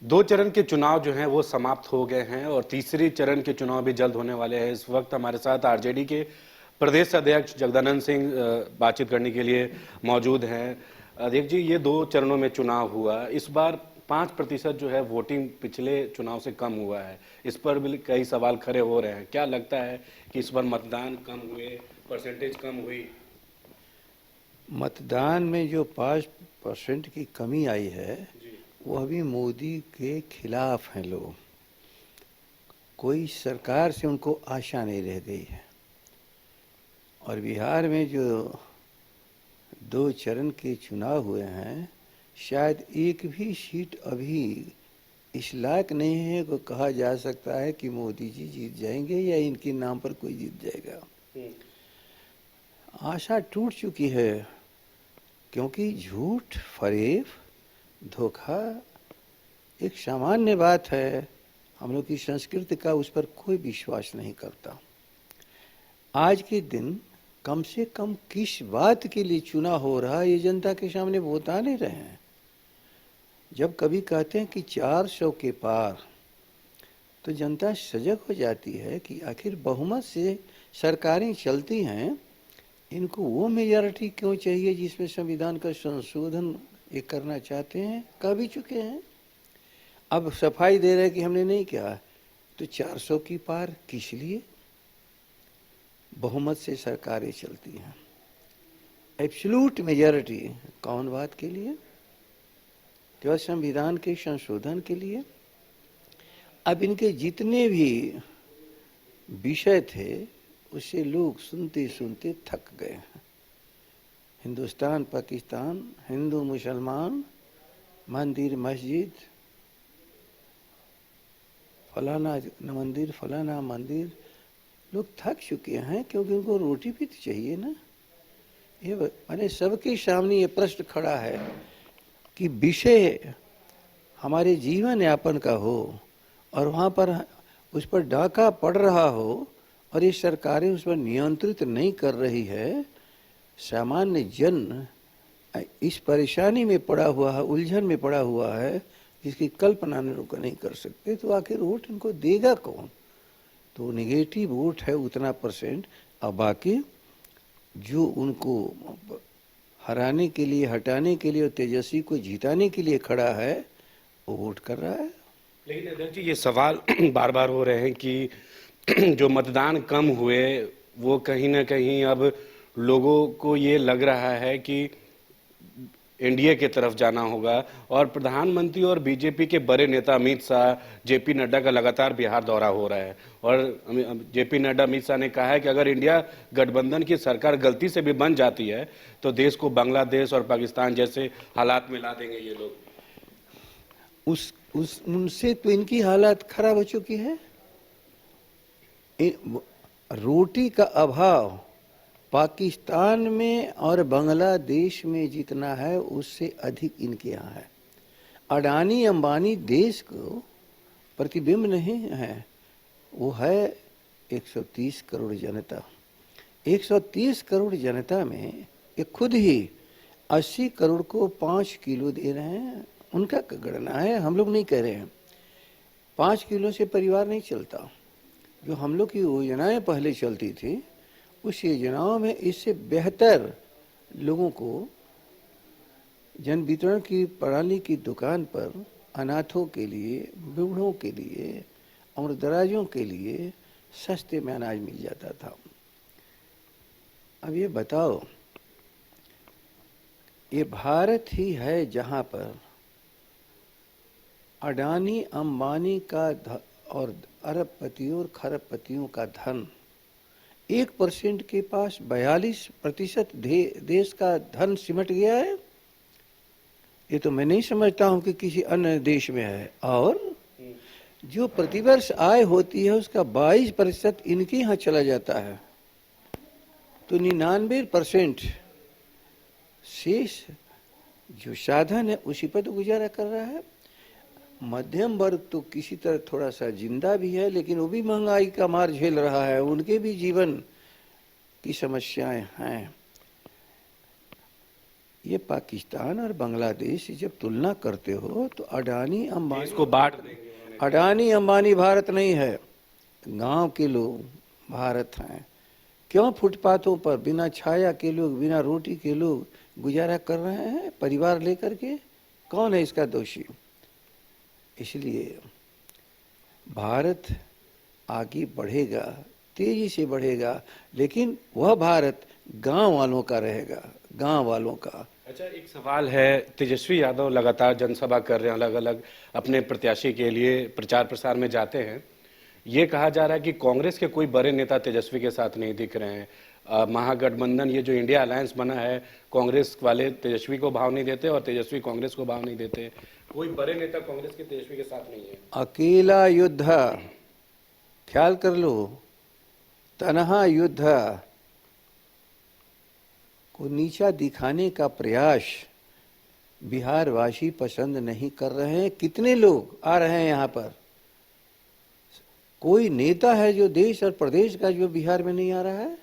दो चरण के चुनाव जो हैं वो समाप्त हो गए हैं और तीसरे चरण के चुनाव भी जल्द होने वाले हैं। इस वक्त हमारे साथ आरजेडी के प्रदेश अध्यक्ष जगदानंद सिंह बातचीत करने के लिए मौजूद हैं। अध्यक्ष जी, ये दो चरणों में चुनाव हुआ, इस बार 5% जो है वोटिंग पिछले चुनाव से कम हुआ है। इस पर भी कई सवाल खड़े हो रहे हैं। क्या लगता है कि इस बार मतदान कम हुए, परसेंटेज कम हुई? मतदान में जो 5% की कमी आई है वो अभी मोदी के खिलाफ हैं लोग। कोई सरकार से उनको आशा नहीं रह गई है। और बिहार में जो दो चरण के चुनाव हुए हैं, शायद एक भी सीट अभी इस लायक नहीं है को कहा जा सकता है कि मोदी जी जीत जाएंगे या इनके नाम पर कोई जीत जाएगा। आशा टूट चुकी है, क्योंकि झूठ, फरेब, धोखा एक सामान्य बात है। हम लोग की संस्कृति का उस पर कोई विश्वास नहीं करता। आज के दिन कम से कम किस बात के लिए चुनाव हो रहा है ये जनता के सामने बता नहीं रहे हैं। जब कभी कहते हैं कि 400 के पार, तो जनता सजग हो जाती है कि आखिर बहुमत से सरकारें चलती हैं, इनको वो मेजॉरिटी क्यों चाहिए जिसमें संविधान का संशोधन ये करना चाहते हैं। कह भी चुके हैं, अब सफाई दे रहे कि हमने नहीं किया। तो 400 की पार किस लिए? बहुमत से सरकारें चलती हैं। एब्सोल्यूट मेजॉरिटी कौन बात के लिए? केवल संविधान के संशोधन के लिए। अब इनके जितने भी विषय थे उसे लोग सुनते सुनते थक गए हैं। हिंदुस्तान पाकिस्तान, हिंदू मुसलमान, मंदिर मस्जिद, फलाना मंदिर फलाना मंदिर, लोग थक चुके हैं, क्योंकि उनको रोटी भी तो चाहिए ना। ये मैंने सबके सामने ये प्रश्न खड़ा है कि विषय हमारे जीवन यापन का हो और वहाँ पर उस पर डाका पड़ रहा हो और ये सरकारें उस पर नियंत्रित नहीं कर रही है। सामान्य जन इस परेशानी में पड़ा हुआ है, उलझन में पड़ा हुआ है, जिसकी कल्पना लोग नहीं कर सकते। तो आखिर वोट इनको देगा कौन? तो नेगेटिव वोट है उतना %। अब बाकी जो उनको हराने के लिए, हटाने के लिए और तेजस्वी को जिताने के लिए खड़ा है, वो वोट कर रहा है। लेकिन अध्यक्ष जी, ये सवाल बार बार हो रहे हैं कि जो मतदान कम हुए वो कहीं ना कहीं अब लोगों को ये लग रहा है कि एनडीए की तरफ जाना होगा। और प्रधानमंत्री और बीजेपी के बड़े नेता अमित शाह, जेपी नड्डा का लगातार बिहार दौरा हो रहा है और जेपी नड्डा, अमित शाह ने कहा है कि अगर इंडिया गठबंधन की सरकार गलती से भी बन जाती है तो देश को बांग्लादेश और पाकिस्तान जैसे हालात में ला देंगे ये लोग। उनसे तो इनकी हालत खराब हो चुकी है। रोटी का अभाव पाकिस्तान में और बांग्लादेश में जितना है उससे अधिक इनके यहाँ है। अडानी अंबानी देश को प्रतिबिंब नहीं है, वो है 130 करोड़ जनता। 130 करोड़ जनता में ये खुद ही 80 करोड़ को 5 किलो दे रहे हैं। उनका गणना है, हम लोग नहीं कह रहे हैं। 5 किलो से परिवार नहीं चलता। जो हम लोग की योजनाएं पहले चलती थी, उस योजनाओं में इससे बेहतर लोगों को जन वितरण की प्रणाली की दुकान पर अनाथों के लिए, बूढ़ों के लिए और दराजों के लिए सस्ते में अनाज मिल जाता था। अब ये बताओ, ये भारत ही है जहाँ पर अडानी अंबानी का और अरबपतियों और खरबपतियों का धन 1% के पास 42% देश का धन सिमट गया है। ये तो मैं नहीं समझता हूँ कि किसी अन्य देश में है। और जो प्रतिवर्ष आय होती है उसका 22% इनके यहाँ चला जाता है। तो 99% शेष जो साधन है उसी पर तो गुजारा कर रहा है। मध्यम वर्ग तो किसी तरह थोड़ा सा जिंदा भी है, लेकिन वो भी महंगाई का मार झेल रहा है। उनके भी जीवन की समस्याएं हैं। ये पाकिस्तान और बांग्लादेश से जब तुलना करते हो तो अडानी अंबानी, इसको बांट देंगे। अडानी अंबानी भारत नहीं है, गांव के लोग भारत हैं। क्यों फुटपाथों पर बिना छाया के लोग, बिना रोटी के लोग गुजारा कर रहे हैं परिवार लेकर के? कौन है इसका दोषी? इसलिए भारत आगे बढ़ेगा, तेजी से बढ़ेगा, लेकिन वह भारत गांव वालों का रहेगा, गांव वालों का। अच्छा, एक सवाल है, तेजस्वी यादव लगातार जनसभा कर रहे हैं, अलग अलग अपने प्रत्याशी के लिए प्रचार प्रसार में जाते हैं। ये कहा जा रहा है कि कांग्रेस के कोई बड़े नेता तेजस्वी के साथ नहीं दिख रहे हैं। महागठबंधन, ये जो इंडिया अलायंस बना है, कांग्रेस वाले तेजस्वी को भाव नहीं देते और तेजस्वी कांग्रेस को भाव नहीं देते। कोई बड़े नेता कांग्रेस के तेजस्वी के साथ नहीं है। अकेला युद्ध, ख्याल कर लो, तन्हा युद्ध को नीचा दिखाने का प्रयास बिहार वासी पसंद नहीं कर रहे हैं। कितने लोग आ रहे हैं यहाँ पर? कोई नेता है जो देश और प्रदेश का जो बिहार में नहीं आ रहा है?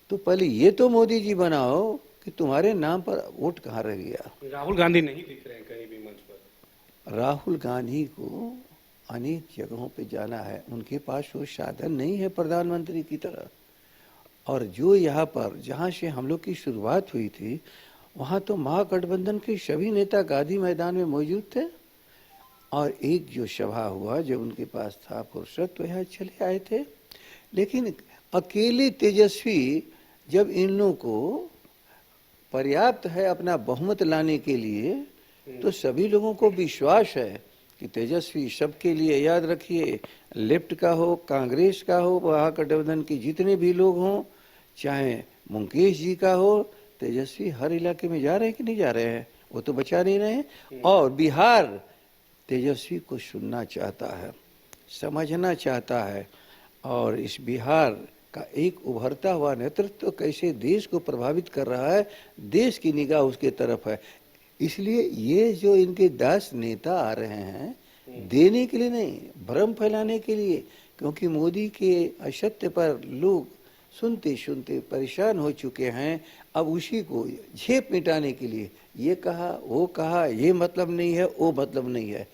तो पहले ये तो मोदी जी बनाओ कि तुम्हारे नाम पर वोट कहाँ रह गया। राहुल गांधी नहीं दिख रहे हैं कहीं भी मंच पर। राहुल गांधी को अनेक जगहों पे जाना है, उनके पास वो साधन नहीं है प्रधानमंत्री की तरह। और जो यहाँ पर जहाँ से हम लोग की शुरुआत हुई थी, वहाँ तो महागठबंधन के सभी नेता गांधी मैदान में मौजूद थे। और एक जो सभा हुआ, जब उनके पास था फुर्सत, तो यहाँ चले आए थे। लेकिन अकेले तेजस्वी, जब इन लोगों को पर्याप्त है अपना बहुमत लाने के लिए, तो सभी लोगों को विश्वास है कि तेजस्वी सबके लिए, याद रखिए, लेफ्ट का हो, कांग्रेस का हो, महागठबंधन के जितने भी लोग हों, चाहे मुकेश जी का हो, तेजस्वी हर इलाके में जा रहे हैं कि नहीं जा रहे हैं? वो तो बचा नहीं रहे हैं। और बिहार तेजस्वी को सुनना चाहता है, समझना चाहता है, और इस बिहार का एक उभरता हुआ नेतृत्व कैसे देश को प्रभावित कर रहा है, देश की निगाह उसके तरफ है। इसलिए ये जो इनके 10 नेता आ रहे हैं, देने के लिए नहीं, भ्रम फैलाने के लिए, क्योंकि मोदी के असत्य पर लोग सुनते सुनते परेशान हो चुके हैं। अब उसी को झेप मिटाने के लिए ये कहा, वो कहा, ये मतलब नहीं है, वो मतलब नहीं है।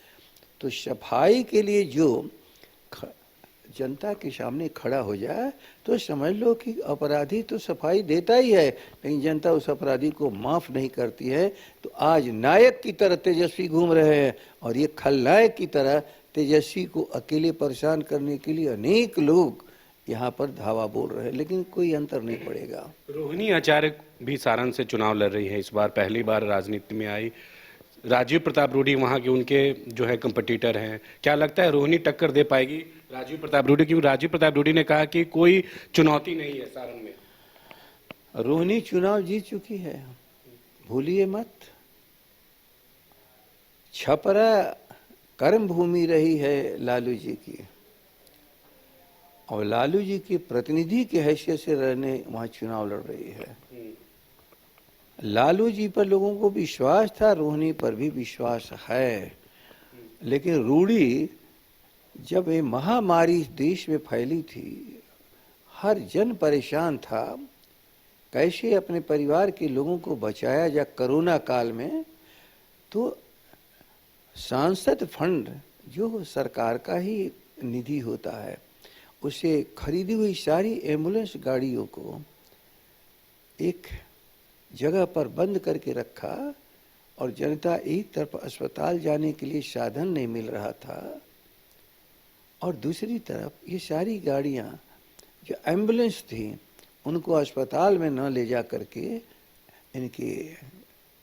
तो सफाई के लिए जो जनता के सामने खड़ा हो जाए, तो समझ लो कि अपराधी तो सफाई देता ही है, लेकिन जनता उस अपराधी को माफ नहीं करती है। तो आज नायक की तरह तेजस्वी घूम रहे हैं, और ये खलनायक की तरह तेजस्वी को अकेले परेशान करने के लिए अनेक लोग यहाँ पर धावा बोल रहे हैं, लेकिन कोई अंतर नहीं पड़ेगा। रोहिणी आचार्य भी सारण से चुनाव लड़ रही है, इस बार पहली बार राजनीति में आई। राजीव प्रताप रूडी वहाँ के उनके जो है कंपटीटर हैं। क्या लगता है रोहिणी टक्कर दे पाएगी राजीव प्रताप रूडी? क्योंकि राजीव प्रताप रूडी ने कहा कि कोई चुनौती नहीं है सारण में। रोहिणी चुनाव जीत चुकी है, भूलिए मत। छपरा कर्म भूमि रही है लालू जी की, और लालू जी के प्रतिनिधि की हैसियत से रहने वहाँ चुनाव लड़ रही है। लालू जी पर लोगों को विश्वास था, रोहिणी पर भी विश्वास है, लेकिन रूडी, जब ये महामारी देश में फैली थी, हर जन परेशान था, कैसे अपने परिवार के लोगों को बचाया जाए कोरोना काल में। तो सांसद फंड जो सरकार का ही निधि होता है, उसे खरीदी हुई सारी एम्बुलेंस गाड़ियों को एक जगह पर बंद करके रखा, और जनता एक तरफ अस्पताल जाने के लिए साधन नहीं मिल रहा था, और दूसरी तरफ ये सारी गाड़ियां जो एम्बुलेंस थी, उनको अस्पताल में न ले जा करके इनके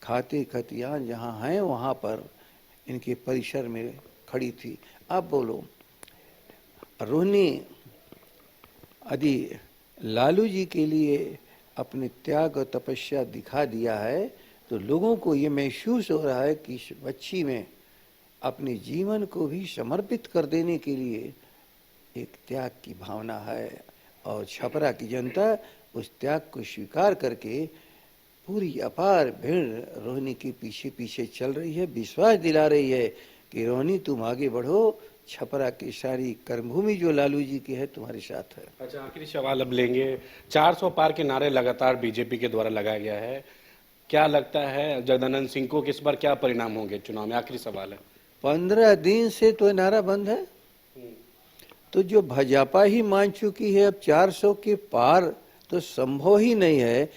खाते खतियान जहाँ हैं वहाँ पर इनके परिसर में खड़ी थी। अब बोलो, रोहिणी यदि लालू जी के लिए अपने त्याग और तपस्या दिखा दिया है, तो लोगों को ये महसूस हो रहा है कि इस बच्ची में अपने जीवन को भी समर्पित कर देने के लिए एक त्याग की भावना है, और छपरा की जनता उस त्याग को स्वीकार करके पूरी अपार भीड़ रोहिणी के पीछे पीछे चल रही है, विश्वास दिला रही है कि रोहिणी तुम आगे बढ़ो, छपरा की सारी कर्मभूमि जो लालू जी की है तुम्हारे साथ है। अच्छा, आखिरी सवाल अब लेंगे। 400 पार के नारे लगातार बीजेपी के द्वारा लगाया गया है। क्या लगता है जगदानंद सिंह को किस बार क्या परिणाम होंगे चुनाव में? आखिरी सवाल है। 15 दिन से तो नारा बंद है, तो जो भाजपा ही मान चुकी है अब 400 के पार, तो संभव ही नहीं है।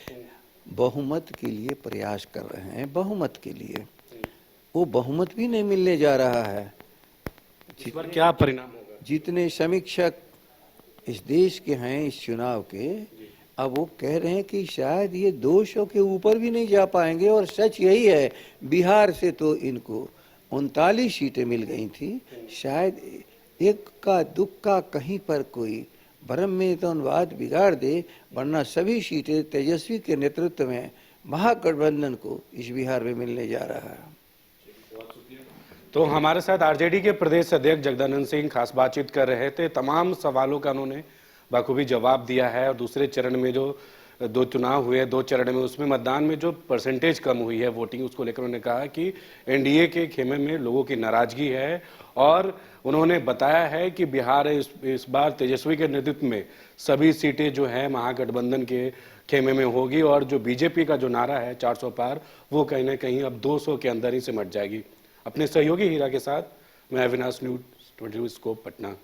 बहुमत के लिए प्रयास कर रहे हैं, बहुमत के लिए, वो बहुमत भी नहीं मिलने जा रहा है। इस बार क्या परिणाम होगा? जितने समीक्षक इस देश के हैं इस चुनाव के, अब वो कह रहे हैं कि शायद ये 200 के ऊपर भी नहीं जा पाएंगे। और सच यही है, बिहार से तो इनको 39 सीटें मिल गई थी। शायद एक का दुख का कहीं पर कोई भ्रम में तो अनुवाद बिगाड़ दे, वरना सभी सीटें तेजस्वी के नेतृत्व में महागठबंधन को इस बिहार में मिलने जा रहा है। तो हमारे साथ आरजेडी के प्रदेश अध्यक्ष जगदानंद सिंह खास बातचीत कर रहे थे। तमाम सवालों का उन्होंने बखूबी जवाब दिया है। और दूसरे चरण में जो 2 चुनाव हुए, 2 चरण में, उसमें मतदान में जो परसेंटेज कम हुई है वोटिंग, उसको लेकर उन्होंने कहा कि एनडीए के खेमे में लोगों की नाराजगी है। और उन्होंने बताया है कि बिहार इस बार तेजस्वी के नेतृत्व में सभी सीटें जो है महागठबंधन के खेमे में होगी। और जो बीजेपी का जो नारा है 400 पार, वो कहीं ना कहीं अब 200 के अंदर ही सिमट जाएगी। अपने सहयोगी हीरा के साथ मैं अविनाश न्यूज 22 स्कोप पटना।